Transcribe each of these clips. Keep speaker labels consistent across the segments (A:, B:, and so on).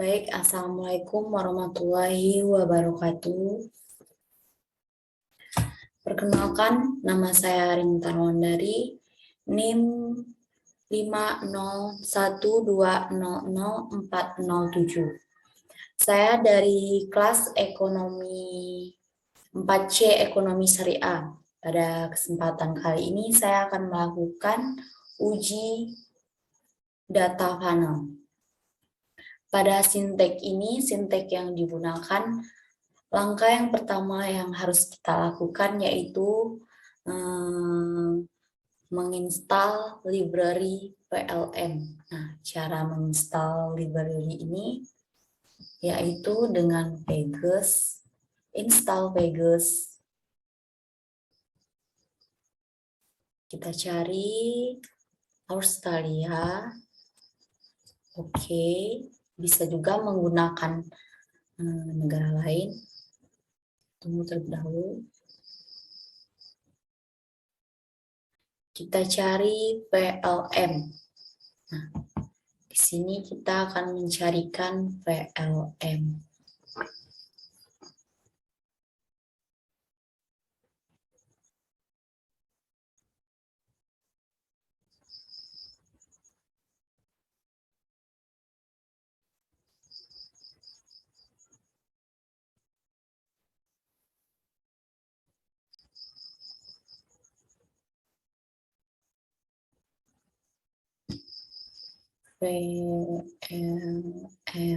A: Baik, Assalamualaikum warahmatullahi wabarakatuh. Perkenalkan, nama saya Rintan Wandari, NIM 501200407. Saya dari kelas ekonomi 4C Ekonomi Syariah. Pada kesempatan kali ini saya akan melakukan uji data funnel. Pada sintek ini, sintek yang digunakan, langkah yang pertama yang harus kita lakukan yaitu menginstal library PLM. Nah, cara menginstal library ini yaitu dengan Pages, install Pages. Kita cari Australia. Oke, bisa juga menggunakan negara lain. Tunggu terlebih dahulu. Kita cari PLM. Nah, di sini kita akan mencarikan PLM. PLM.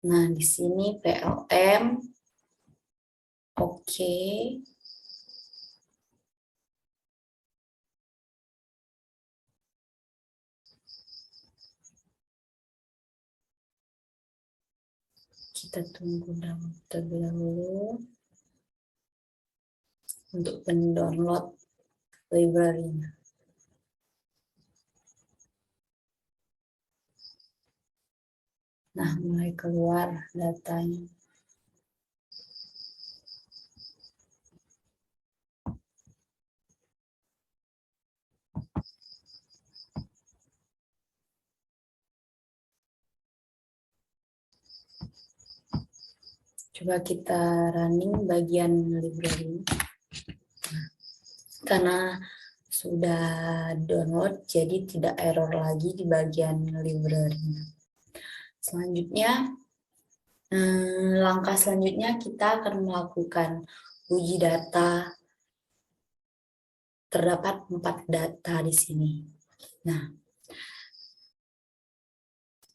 A: Nah, di sini PLM. Oke. Kita tunggu terlebih dahulu untuk mendownload library-nya. Nah, mulai keluar datanya. Coba kita running bagian library. Nah, karena sudah download, jadi tidak error lagi di bagian library. Selanjutnya, langkah selanjutnya kita akan melakukan uji data. Terdapat 4 data di sini. Nah,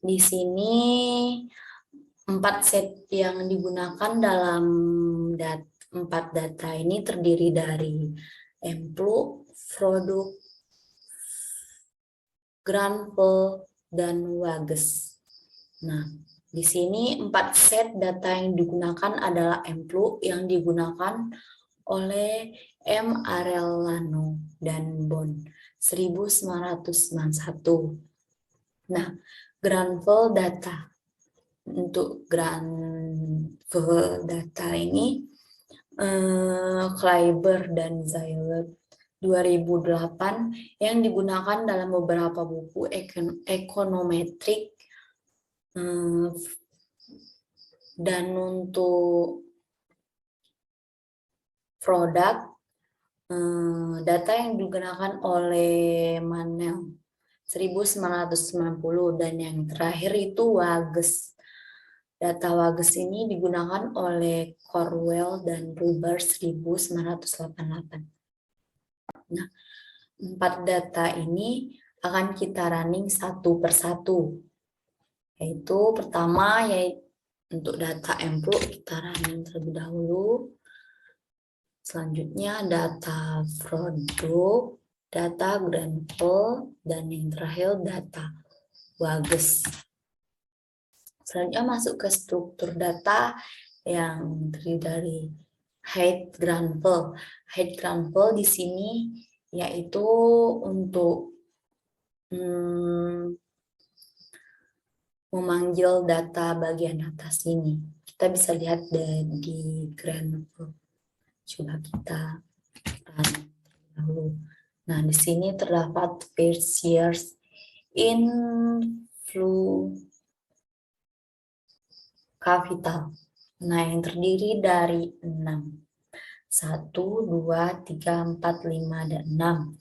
A: di sini 4 set yang digunakan dalam 4 data ini terdiri dari emplu, produk, granvel, dan wages. Nah, di sini 4 set data yang digunakan adalah emplu yang digunakan oleh M. Arellano dan Bond 1991. Nah, granvel data. Untuk granvel data ini Kleiber dan Zeiler 2008 yang digunakan dalam beberapa buku ekonometrik, dan untuk produk data yang digunakan oleh Manel 1990 dan yang terakhir itu Wages. Data Wages ini digunakan oleh Corwell dan Ruber 1988. Nah, 4 data ini akan kita running satu persatu. Yaitu pertama yaitu untuk data emplu kita running terlebih dahulu. Selanjutnya data produk, data granvel, dan yang terakhir data Wages. Selanjutnya masuk ke struktur data yang terdiri dari height Granville. Height Granville di sini yaitu untuk memanggil data bagian atas ini. Kita bisa lihat di Granville. Coba kita run dulu. Nah, di sini terdapat first years in flu capital. Nah, yang terdiri dari 6. 1, 2, 3, 4, 5, dan 6.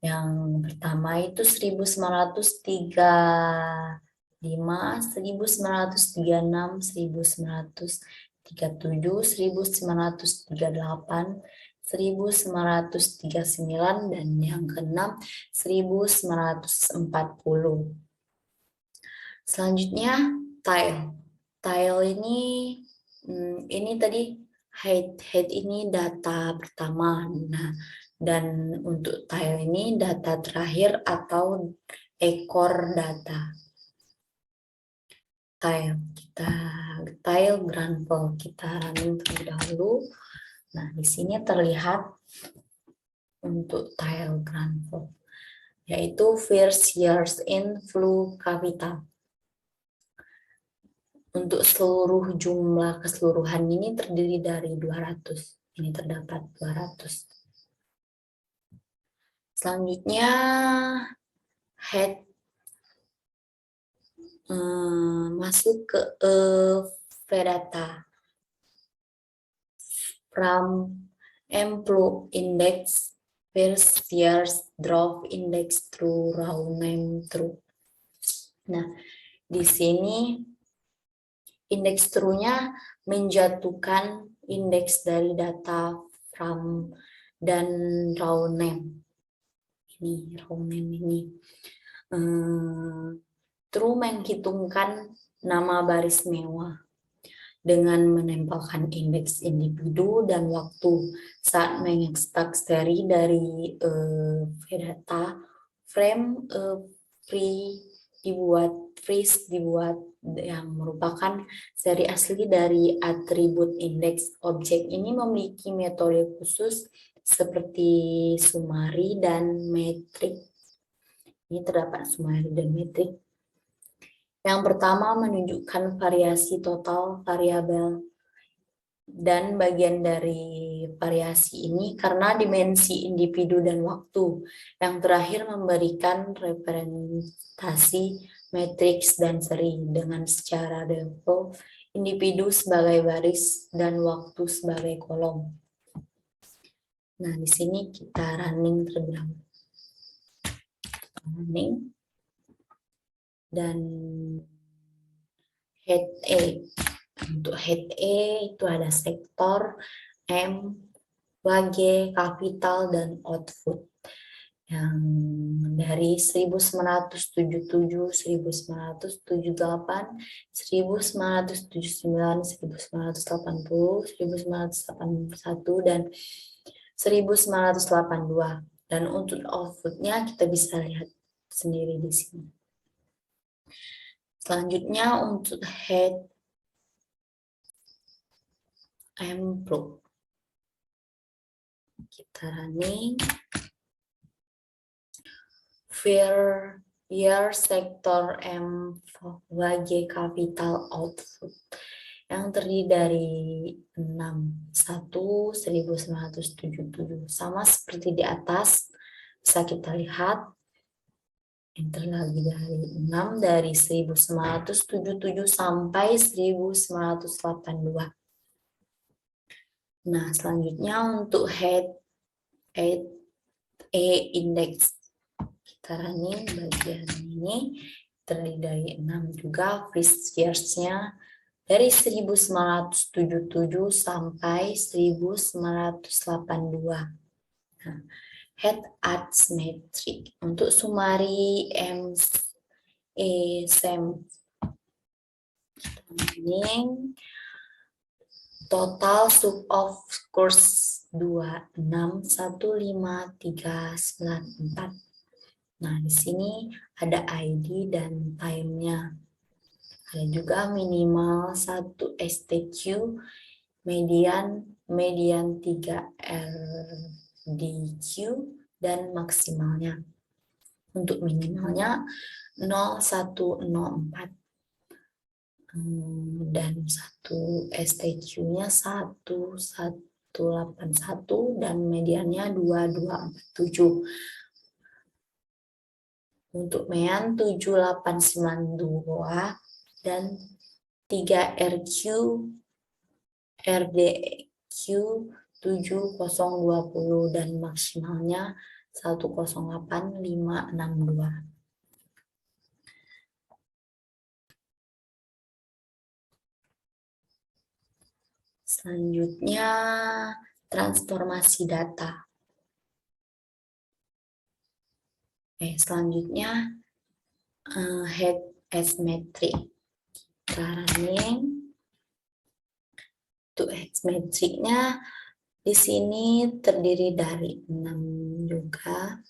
A: Yang pertama itu 1935, 1936, 1937, 1938, 1939, dan yang keenam 1940. Selanjutnya tile. Tile ini tadi height ini data pertama. Nah, dan untuk tile ini data terakhir atau ekor data. Tile Granville kita running terlebih dahulu. Nah, di sini terlihat untuk tile Granville, yaitu first years in flu capital. Untuk seluruh jumlah keseluruhan ini terdiri dari 200. Ini terdapat 200. Selanjutnya head masuk ke data from employee index first years draft index through raw name through. Nah, di sini indeks true-nya menjatuhkan indeks dari data from dan raw name. Ini raw name ini. True menghitungkan nama baris mewah dengan menempelkan indeks individu dan waktu saat mengekstrak seri dari data frame freeze dibuat yang merupakan seri asli dari atribut indeks. Objek ini memiliki metode khusus seperti summary dan metrik. Ini terdapat summary dan metrik. Yang pertama menunjukkan variasi total variabel dan bagian dari variasi ini karena dimensi individu dan waktu. Yang terakhir memberikan representasi matriks dan seri dengan secara default individu sebagai baris dan waktu sebagai kolom. Nah, di sini kita running terlebih dahulu. Running. Dan head A. Untuk head A itu ada sektor, M, WG, kapital, dan output. Yang dari 1977, 1978, 1979, 1980, 1981, dan 1982. Dan untuk outputnya kita bisa lihat sendiri di sini. Selanjutnya untuk head employee. Kita running. Year sektor M WG capital output yang terdiri dari 6. 1, 1977. Sama seperti di atas, bisa kita lihat yang terlebih dari 6 dari 1977 sampai 1982. Nah, selanjutnya untuk head A index. Kita running bagian ini terdiri dari 6 juga, first years-nya dari 1977 sampai 1982. Nah, head arithmetic untuk summary SEM. Total sub of course 261534. Nah, di sini ada ID dan time-nya. Ada juga minimal 1 STQ, median 3 RDQ, dan maksimalnya. Untuk minimalnya 0,104. Dan 1 STQ-nya 1,181 dan mediannya 2,247. Untuk mean 7,892 dan 3 RQ RDQ 7,020 dan maksimalnya 1,08562. Selanjutnya, transformasi data. Selanjutnya, head asymmetry. Running. Untuk head asymmetry-nya di sini terdiri dari 6 juga.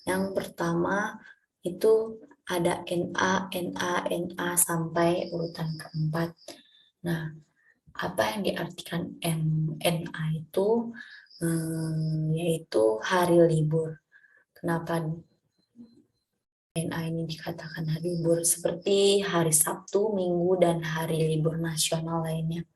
A: Yang pertama itu ada NA, NA, NA sampai urutan keempat. Nah, apa yang diartikan NA itu? Yaitu hari libur. Kenapa NA ini dikatakan hari libur? Seperti hari Sabtu, Minggu, dan hari libur nasional lainnya.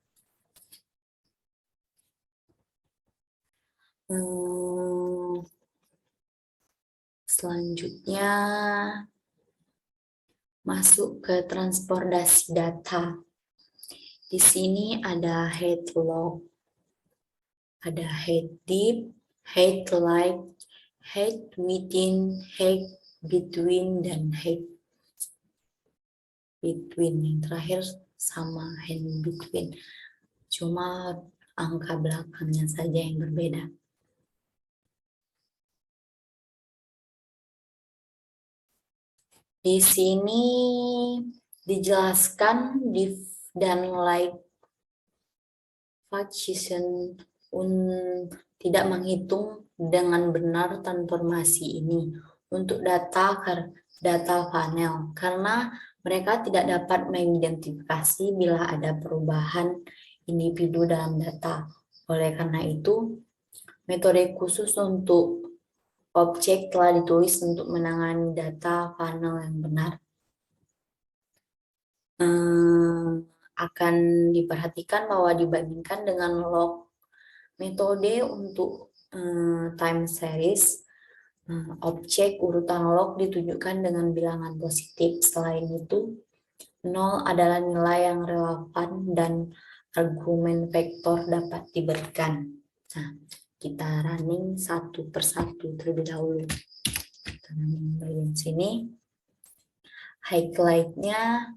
A: Selanjutnya masuk ke transportasi data. Di sini ada head log, ada head deep, head light, head within, head between, dan head between. Yang terakhir sama head between, cuma angka belakangnya saja yang berbeda. Di sini dijelaskan div dan light function tidak menghitung dengan benar transformasi ini untuk data panel karena mereka tidak dapat mengidentifikasi bila ada perubahan individu dalam data. Oleh karena itu, metode khusus untuk objek telah ditulis untuk menangani data panel yang benar. Akan diperhatikan bahwa dibandingkan dengan log, metode untuk time series, objek urutan log ditunjukkan dengan bilangan positif. Selain itu, 0 adalah nilai yang relevan dan argumen vektor dapat diberikan. Nah, kita running satu persatu terlebih dahulu. Kita running bagian sini. Highlight-nya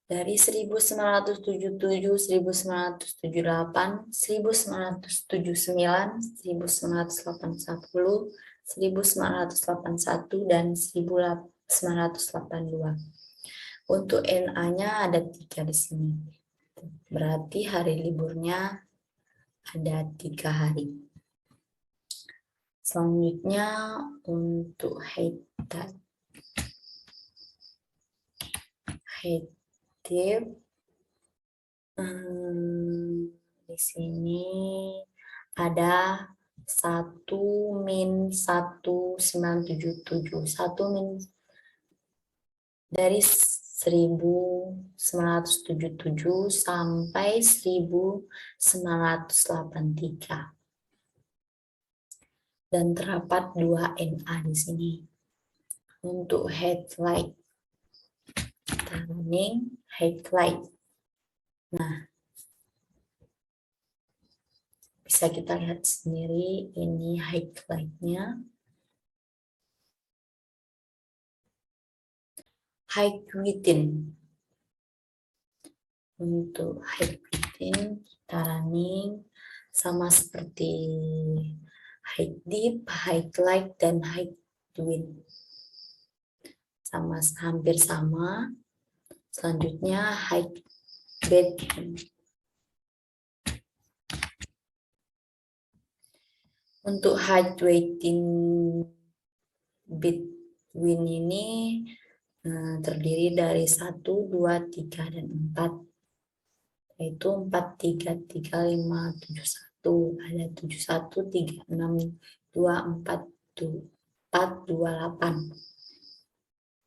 A: dari 1977, 1978, 1979, 1980, 1981, dan 1982. Untuk NA-nya ada 3 di sini. Berarti hari liburnya ada 3 hari. Selanjutnya untuk head di sini ada 1 min 1977, 1 min dari 1977 sampai 1983. Dan terdapat 2 NA di sini. Untuk headlight, running headlight. Nah, bisa kita lihat sendiri ini highlight-nya. High within. Untuk high within kita running sama seperti high deep, high light, dan high twin. Hampir sama. Selanjutnya high bed. Untuk height weighting between ini terdiri dari 1, 2, 3, dan 4. Yaitu 4, 3, 3, 5, 7, 1. Ada 7, 1, 3, 6, 2, 4, 2, 8.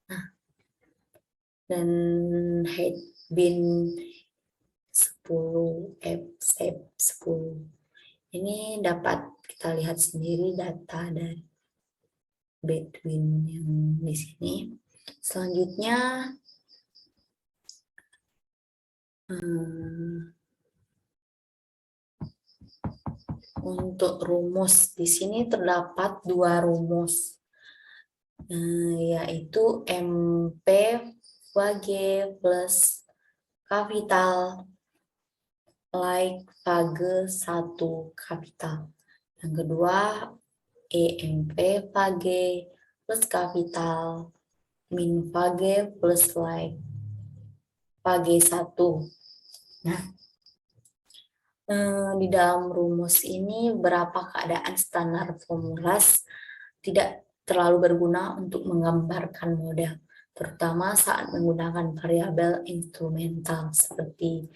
A: Nah, dan height bin 10, shape 10. Ini dapat kita lihat sendiri data dari between yang di sini. Selanjutnya untuk rumus di sini terdapat 2 rumus, yaitu MP VG plus kapital like VG 1 kapital. Yang kedua EMP VG plus kapital min VG plus like VG 1. Nah, di dalam rumus ini berapa keadaan standar formulas tidak terlalu berguna untuk menggambarkan model, terutama saat menggunakan variabel instrumental seperti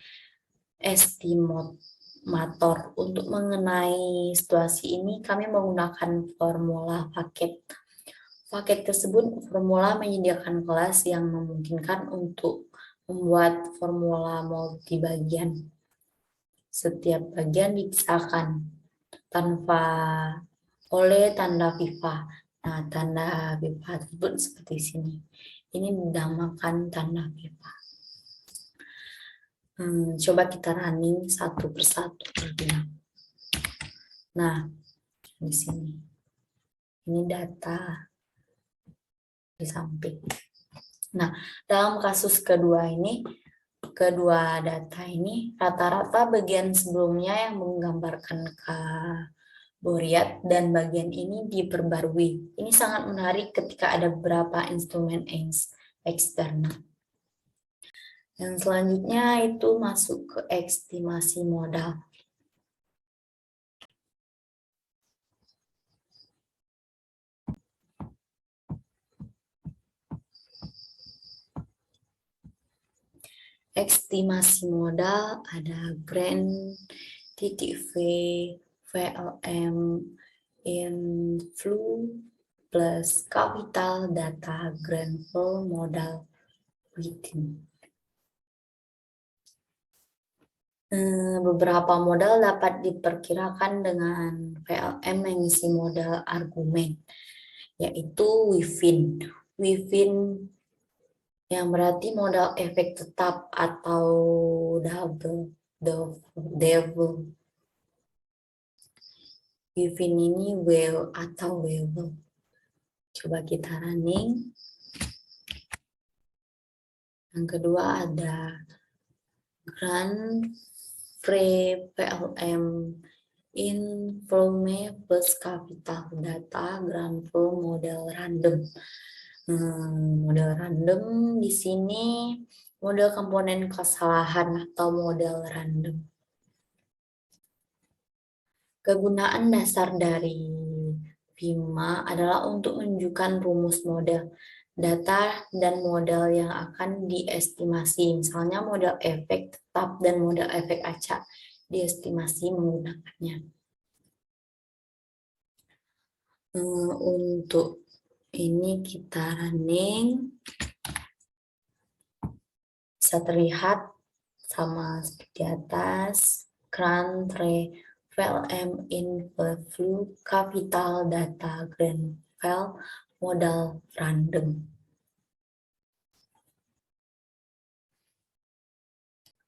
A: estimator. Untuk mengenai situasi ini, kami menggunakan formula paket. Paket tersebut formula menyediakan kelas yang memungkinkan untuk membuat formula multi bagian. Setiap bagian dipisahkan tanpa oleh tanda pipa. Nah, tanda pipa tersebut seperti sini. Ini dinamakan tanda pipa. Coba kita running satu persatu. Nah, di sini. Ini data di samping. Nah, dalam kasus kedua ini, kedua data ini, rata-rata bagian sebelumnya yang menggambarkan Boriat dan bagian ini diperbarui. Ini sangat menarik ketika ada beberapa instrumen eksternal. Yang selanjutnya itu masuk ke estimasi modal. Estimasi modal ada grand, titik V, VLM, inflow, plus capital data grand flow modal within. Beberapa modal dapat diperkirakan dengan VLM mengisi modal argumen, yaitu within. Within yang berarti modal efek tetap atau double. Within ini will atau will. Coba kita running. Yang kedua ada grand free PLM inflow plus capital data grand flow model random. Model random di sini model komponen kesalahan atau model random. Kegunaan dasar dari PIMA adalah untuk menunjukkan rumus model, data, dan model yang akan diestimasi. Misalnya model efek tetap dan model efek acak diestimasi menggunakannya. Untuk ini kita running. Bisa terlihat sama seperti atas. Grand VLM inflow capital data grand file modal random.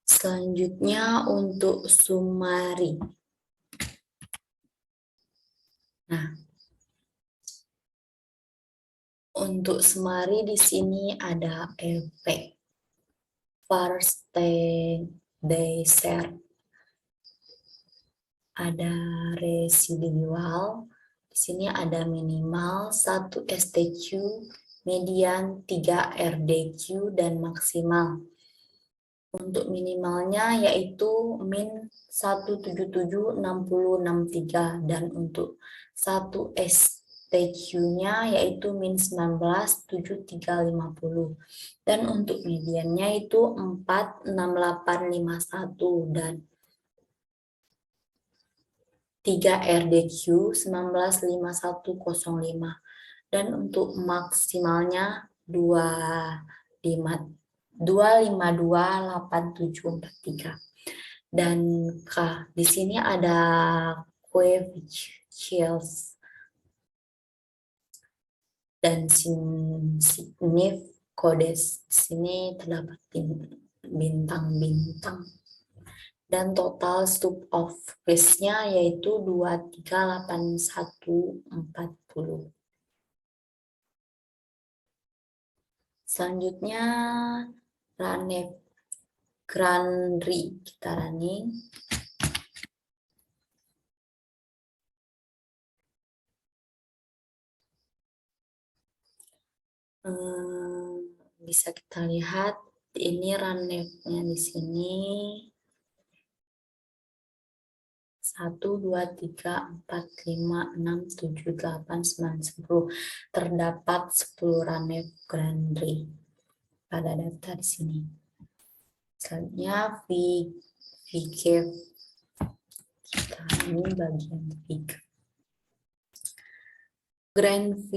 A: Selanjutnya untuk summary. Nah, untuk summary di sini ada efek first day share. Ada residual, di sini ada minimal 1 STQ, median 3 RDQ, dan maksimal. Untuk minimalnya yaitu min 1776063 dan untuk 1 STQ-nya yaitu min 197350 dan untuk mediannya itu 46851 dan 3 RDQ 195105 dan untuk maksimalnya 2528743 dan K. Di sini ada coefficients dan signif kodes. Di sini terdapat bintang-bintang. Dan total stop of phase-nya yaitu 238140. Selanjutnya Ranef Grandri kita running. Bisa kita lihat ini Ranef-nya di sini 1, 2, 3, 4, 5, 6, 7, 8, 9, 10. Terdapat 10 Ranef Grandri pada data di sini. Selanjutnya VK. Ini bagian VK. Grand V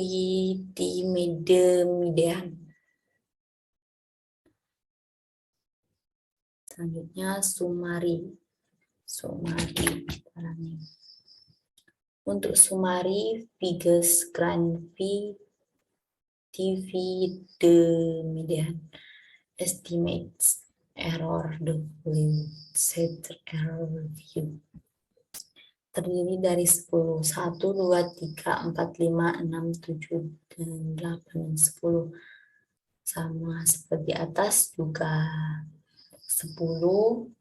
A: di median. Selanjutnya Sumari. Untuk Sumari, Vigus Grand V TV the median. Estimates error W set error view. Terdiri dari 10. 1, 2, 3, 4, 5, 6, 7, dan 8, dan 10. Sama seperti atas juga 10.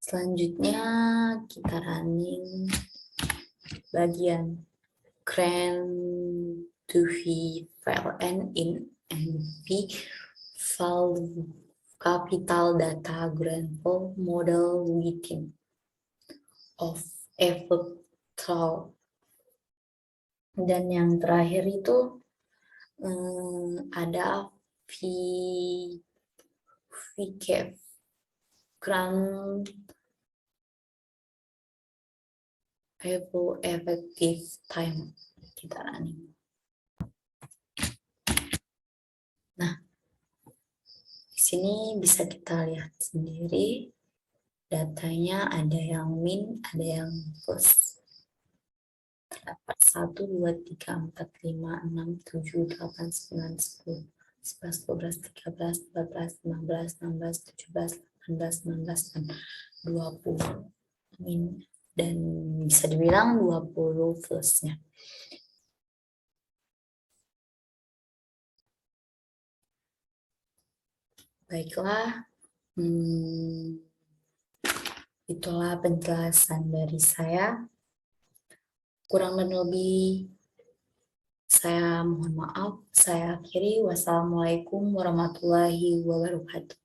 A: Selanjutnya kita running bagian Grand Duhy file N in NP file capital data Granville model within of effect cloud. Dan yang terakhir itu ada VCAP Grand effective time kita running. Nah, di sini bisa kita lihat sendiri datanya, ada yang min, ada yang plus. Terdapat 1, 2, 3, 4, 5, 6, 7, 8, 9, 10, 11, 12, 13, 14, 15, 16, 17, 18, 19, dan 20 min. Dan bisa dibilang 20 plusnya. Baiklah, itulah penjelasan dari saya. Kurang dan lebih saya mohon maaf. Saya akhiri. Wassalamualaikum warahmatullahi wabarakatuh.